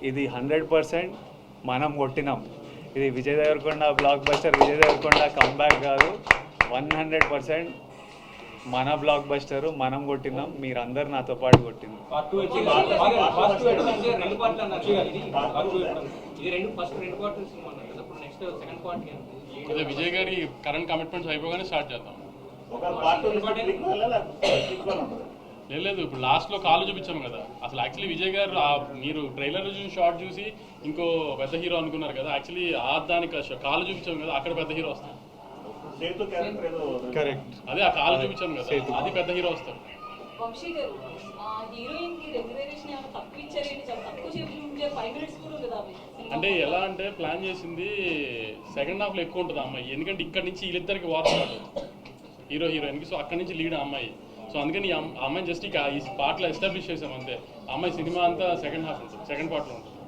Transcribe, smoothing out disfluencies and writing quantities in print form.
ఇది 100% మనం కొట్టినాం. ఇది Vijay Deverakonda blockbuster, Vijay Deverakonda comeback కాదు, 100% మన బ్లాక్ బస్టరు, మనం కొట్టినాం. మీరందరు నాతో పాటు కొట్టింది. విజయ్ గారి కరెంట్ కమిట్మెంట్స్ అయిపోగానే స్టార్ట్ చేద్దాం. లేదు, ఇప్పుడు లాస్ట్లో కాలు చూపించాం కదా. అసలు యాక్చువల్లీ విజయ్ గారు మీరు ట్రైలర్ చూసి షార్ట్ చూసి ఇంకో పెద్ద హీరో అనుకున్నారు కదా. యాక్చువల్లీ దానికి కాలు చూపించాం కదా, అక్కడ పెద్ద హీరో వస్తాం. కరెక్ట్, అదే ఆ కాలు చూపించాం కదా, అది పెద్ద హీరో వస్తాం. అంటే ఎలా అంటే ప్లాన్ చేసింది సెకండ్ హాఫ్లో ఎక్కువ ఉంటుంది ఆ అమ్మాయి. ఎందుకంటే ఇక్కడ నుంచి వీళ్ళిద్దరికి వార్ స్టార్ట్ హీరో హీరోయిన్కి. సో అక్కడి నుంచి లీడ్ ఆ అమ్మాయి. సో అందుకని ఆ అమ్మాయిని జస్ట్ ఈ పార్ట్లో ఎస్టాబ్లిష్ చేసాం అంతే. ఆ అమ్మాయి సినిమా అంతా సెకండ్ హాఫ్ ఉంటుంది, సెకండ్ పార్ట్లో ఉంటుంది.